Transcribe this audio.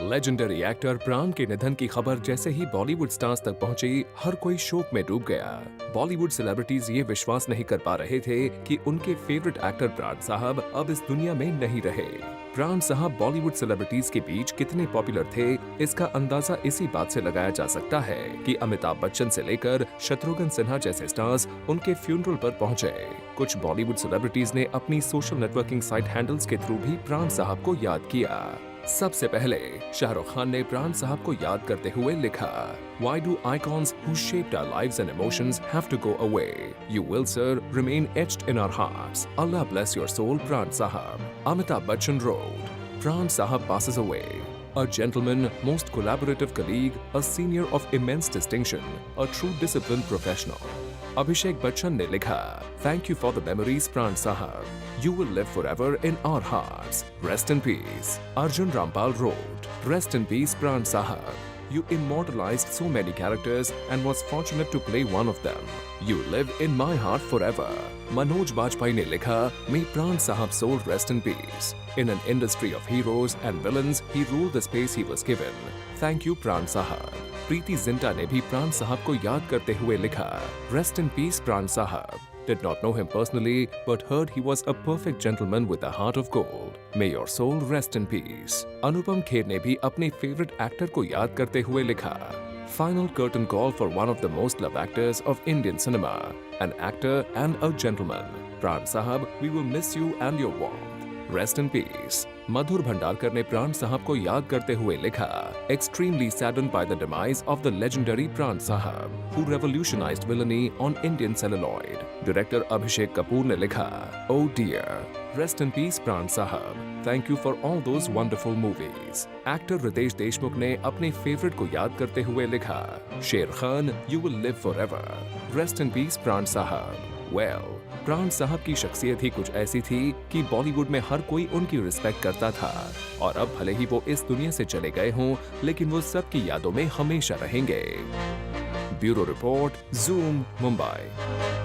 Legendary actor प्राण के निधन की खबर जैसे ही बॉलीवुड स्टार्स तक पहुंची, हर कोई शोक में डूब गया। बॉलीवुड सेलिब्रिटीज ये विश्वास नहीं कर पा रहे थे कि उनके फेवरेट एक्टर प्राण साहब अब इस दुनिया में नहीं रहे। प्राण साहब बॉलीवुड सेलिब्रिटीज के बीच कितने पॉपुलर थे, इसका अंदाजा इसी बात से लगाया जा सकता है कि अमिताभ बच्चन से लेकर शत्रुघ्न सिन्हा जैसे स्टार्स उनके फ्यूनरल पर पहुंचे। कुछ बॉलीवुड सेलिब्रिटीज ने अपनी सोशल नेटवर्किंग साइट हैंडल्स के थ्रू भी प्राण साहब को याद किया। सबसे पहले शाहरुख खान ने प्राण साहब को याद करते हुए लिखा, Why do icons who shaped our lives and emotions have to go away? You will, sir, remain etched in our hearts. Allah bless your soul, Pran Sahab. Amitabh Bachchan wrote, Pran Sahab passes away. A gentleman, most collaborative colleague, a senior of immense distinction, a true disciplined professional. Abhishek Bachchan ने लिखा, Thank you for the memories, Pran Sahab. You will live forever in our hearts. Rest in peace. Arjun Rampal wrote, Rest in peace, Pran Sahab. You immortalized so many characters and was fortunate to play one of them. You live in my heart forever. Manoj Bajpayee ने लिखा, May Pran Sahab's soul rest in peace. In an industry of heroes and villains, he ruled the space he was given. Thank you, Pran Sahab. Preity Zinta ने भी प्राण साहब को याद करते हुए लिखा, Rest in peace, Pran Sahab. Did not know him personally, but heard he was a perfect gentleman with a heart of gold. May your soul rest in peace. Anupam Kher ने भी अपने फेवरेट एक्टर को याद करते हुए लिखा, Final curtain call for one of the most loved actors of Indian cinema, an actor and a gentleman. Pran Sahab, we will miss you and your warmth. Rest in peace. मधुर भंडारकर ने प्राण साहब को याद करते हुए लिखा, Extremely saddened by the demise of the legendary Pran Sahab, who revolutionized villainy on Indian celluloid. Director Abhishek Kapoor ने लिखा, Oh dear. Rest in peace, Pran Sahab. Thank you for all those wonderful movies. Actor Ritesh Deshmukh ने अपने favourite को याद करते हुए लिखा, शेर Khan, you will live forever. Rest in peace, Pran Sahab. Well, प्राण साहब की शख्सियत ही कुछ ऐसी थी कि बॉलीवुड में हर कोई उनकी रिस्पेक्ट करता था, और अब भले ही वो इस दुनिया से चले गए हों, लेकिन वो सबकी यादों में हमेशा रहेंगे। Bureau report, zoom, Mumbai.